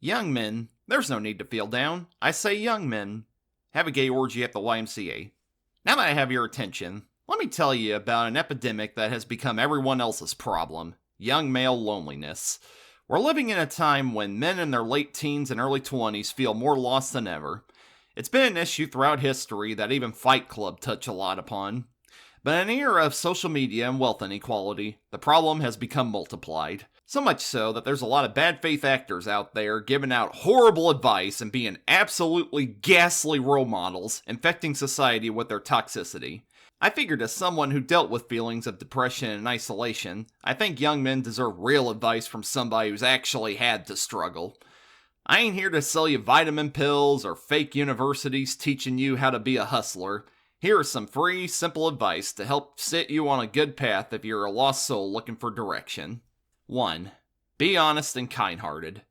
Young men, there's no need to feel down. I say young men. Have a gay orgy at the YMCA. Now that I have your attention, let me tell you about an epidemic that has become everyone else's problem. Young male loneliness. We're living in a time when men in their late teens and early 20s feel more lost than ever. It's been an issue throughout history that even Fight Club touch a lot upon. But in an era of social media and wealth inequality, the problem has become multiplied. So much so that there's a lot of bad faith actors out there giving out horrible advice and being absolutely ghastly role models, infecting society with their toxicity. I figured as someone who dealt with feelings of depression and isolation, I think young men deserve real advice from somebody who's actually had to struggle. I ain't here to sell you vitamin pills or fake universities teaching you how to be a hustler. Here is some free, simple advice to help set you on a good path if you're a lost soul looking for direction. 1. Be honest and kind-hearted.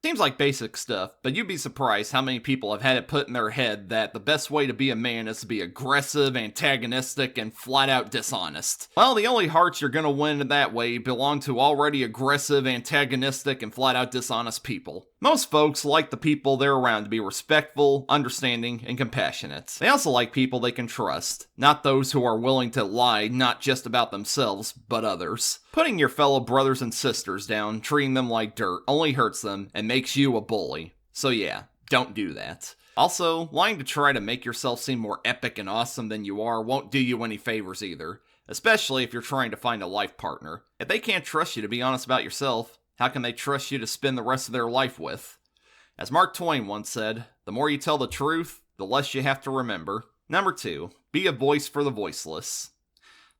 Seems like basic stuff, but you'd be surprised how many people have had it put in their head that the best way to be a man is to be aggressive, antagonistic, and flat-out dishonest. Well, the only hearts you're gonna win in that way belong to already aggressive, antagonistic, and flat-out dishonest people. Most folks like the people they're around to be respectful, understanding, and compassionate. They also like people they can trust, not those who are willing to lie not just about themselves, but others. Putting your fellow brothers and sisters down, treating them like dirt, only hurts them and makes you a bully. So yeah, don't do that. Also, lying to try to make yourself seem more epic and awesome than you are won't do you any favors either, especially if you're trying to find a life partner. If they can't trust you to be honest about yourself, how can they trust you to spend the rest of their life with? As Mark Twain once said, the more you tell the truth, the less you have to remember. Number 2, be a voice for the voiceless.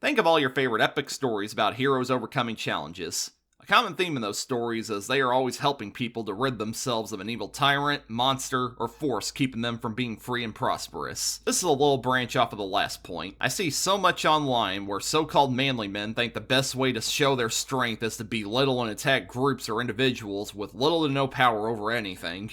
Think of all your favorite epic stories about heroes overcoming challenges. A common theme in those stories is they are always helping people to rid themselves of an evil tyrant, monster, or force keeping them from being free and prosperous. This is a little branch off of the last point. I see so much online where so-called manly men think the best way to show their strength is to belittle and attack groups or individuals with little to no power over anything.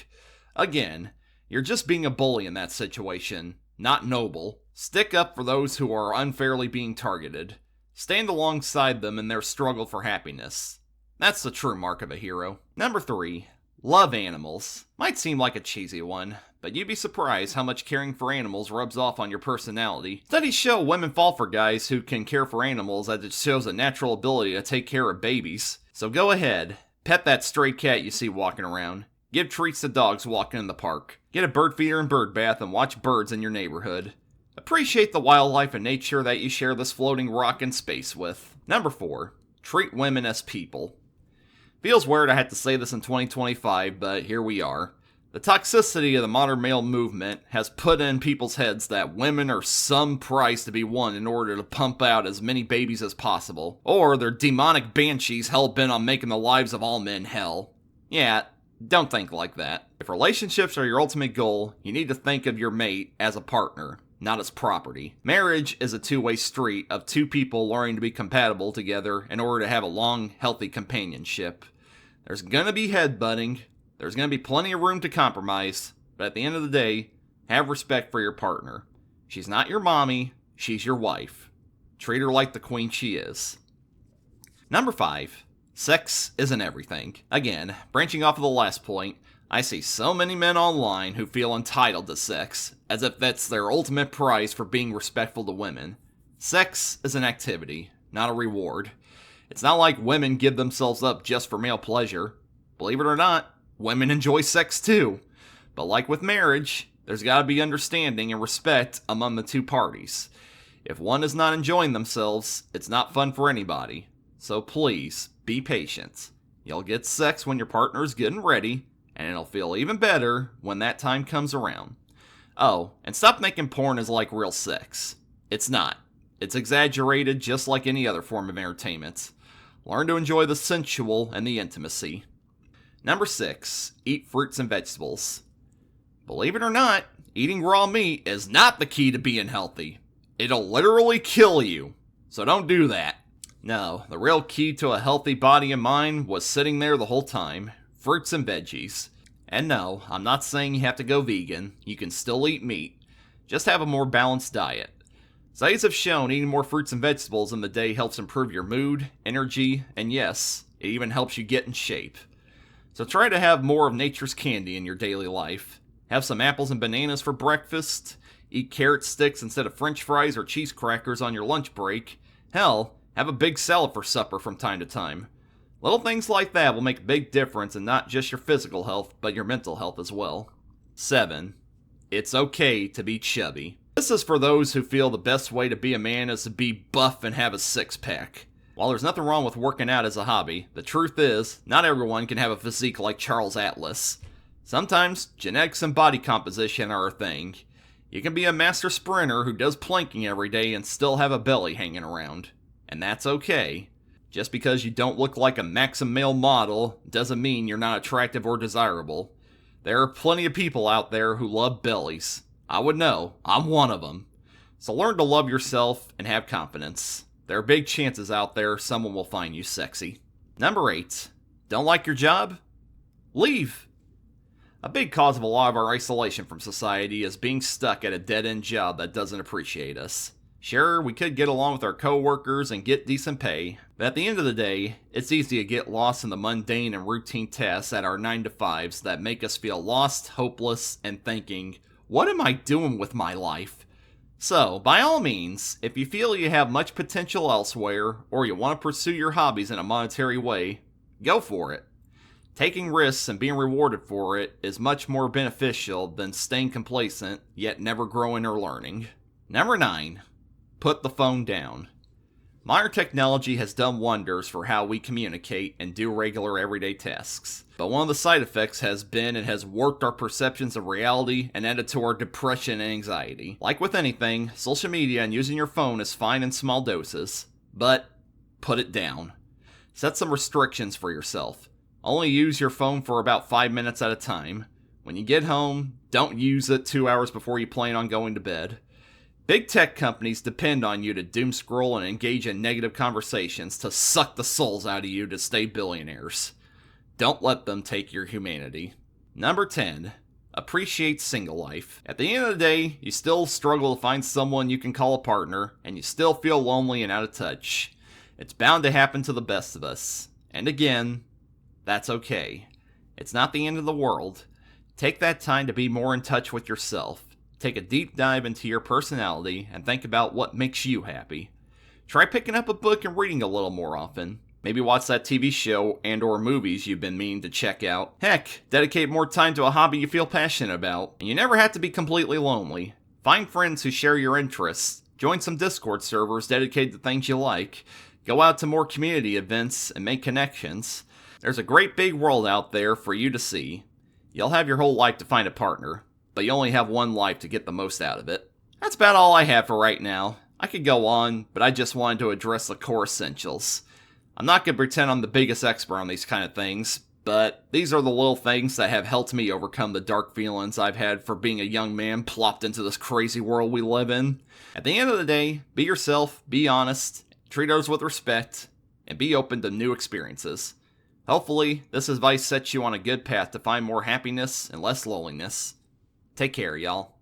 Again, you're just being a bully in that situation, not noble. Stick up for those who are unfairly being targeted. Stand alongside them in their struggle for happiness. That's the true mark of a hero. Number 3, love animals. Might seem like a cheesy one, but you'd be surprised how much caring for animals rubs off on your personality. Studies show women fall for guys who can care for animals as it shows a natural ability to take care of babies. So go ahead, pet that stray cat you see walking around. Give treats to dogs walking in the park. Get a bird feeder and bird bath and watch birds in your neighborhood. Appreciate the wildlife and nature that you share this floating rock in space with. Number 4, treat women as people. Feels weird I had to say this in 2025, but here we are. The toxicity of the modern male movement has put in people's heads that women are some prize to be won in order to pump out as many babies as possible, or they're demonic banshees hell-bent on making the lives of all men hell. Yeah, don't think like that. If relationships are your ultimate goal, you need to think of your mate as a partner, not as property. Marriage is a two-way street of two people learning to be compatible together in order to have a long, healthy companionship. There's gonna be headbutting, there's gonna be plenty of room to compromise, but at the end of the day, have respect for your partner. She's not your mommy, she's your wife. Treat her like the queen she is. Number 5, sex isn't everything. Again, branching off of the last point, I see so many men online who feel entitled to sex, as if that's their ultimate prize for being respectful to women. Sex is an activity, not a reward. It's not like women give themselves up just for male pleasure. Believe it or not, women enjoy sex too. But like with marriage, there's gotta be understanding and respect among the two parties. If one is not enjoying themselves, it's not fun for anybody. So please, be patient. You'll get sex when your partner is getting ready, and it'll feel even better when that time comes around. Oh, and stop thinking porn is like real sex. It's not. It's exaggerated just like any other form of entertainment. Learn to enjoy the sensual and the intimacy. Number 6, eat fruits and vegetables. Believe it or not, eating raw meat is not the key to being healthy. It'll literally kill you. So don't do that. No, the real key to a healthy body and mind was sitting there the whole time. Fruits and veggies. And no, I'm not saying you have to go vegan. You can still eat meat. Just have a more balanced diet. Studies have shown eating more fruits and vegetables in the day helps improve your mood, energy, and yes, it even helps you get in shape. So try to have more of nature's candy in your daily life. Have some apples and bananas for breakfast. Eat carrot sticks instead of french fries or cheese crackers on your lunch break. Hell, have a big salad for supper from time to time. Little things like that will make a big difference in not just your physical health, but your mental health as well. 7. It's okay to be chubby. This is for those who feel the best way to be a man is to be buff and have a six-pack. While there's nothing wrong with working out as a hobby, the truth is, not everyone can have a physique like Charles Atlas. Sometimes, genetics and body composition are a thing. You can be a master sprinter who does planking every day and still have a belly hanging around. And that's okay. Just because you don't look like a Maxim male model doesn't mean you're not attractive or desirable. There are plenty of people out there who love bellies. I would know. I'm one of them. So learn to love yourself and have confidence. There are big chances out there someone will find you sexy. Number 8. Don't like your job? Leave. A big cause of a lot of our isolation from society is being stuck at a dead-end job that doesn't appreciate us. Sure, we could get along with our coworkers and get decent pay, but at the end of the day, it's easy to get lost in the mundane and routine tasks at our 9-to-5s that make us feel lost, hopeless, and thinking, what am I doing with my life? So, by all means, if you feel you have much potential elsewhere, or you want to pursue your hobbies in a monetary way, go for it. Taking risks and being rewarded for it is much more beneficial than staying complacent, yet never growing or learning. Number 9. Put the phone down. Modern technology has done wonders for how we communicate and do regular everyday tasks. But one of the side effects has been it has warped our perceptions of reality and added to our depression and anxiety. Like with anything, social media and using your phone is fine in small doses, but put it down. Set some restrictions for yourself. Only use your phone for about 5 minutes at a time. When you get home, don't use it 2 hours before you plan on going to bed. Big tech companies depend on you to doom scroll and engage in negative conversations to suck the souls out of you to stay billionaires. Don't let them take your humanity. Number 10. Appreciate single life. At the end of the day, you still struggle to find someone you can call a partner, and you still feel lonely and out of touch. It's bound to happen to the best of us. And again, that's okay. It's not the end of the world. Take that time to be more in touch with yourself. Take a deep dive into your personality and think about what makes you happy. Try picking up a book and reading a little more often. Maybe watch that TV show and or movies you've been meaning to check out. Heck, dedicate more time to a hobby you feel passionate about. And you never have to be completely lonely. Find friends who share your interests. Join some Discord servers dedicated to things you like. Go out to more community events and make connections. There's a great big world out there for you to see. You'll have your whole life to find a partner, but you only have one life to get the most out of it. That's about all I have for right now. I could go on, but I just wanted to address the core essentials. I'm not going to pretend I'm the biggest expert on these kind of things, but these are the little things that have helped me overcome the dark feelings I've had for being a young man plopped into this crazy world we live in. At the end of the day, be yourself, be honest, treat others with respect, and be open to new experiences. Hopefully, this advice sets you on a good path to find more happiness and less loneliness. Take care, y'all.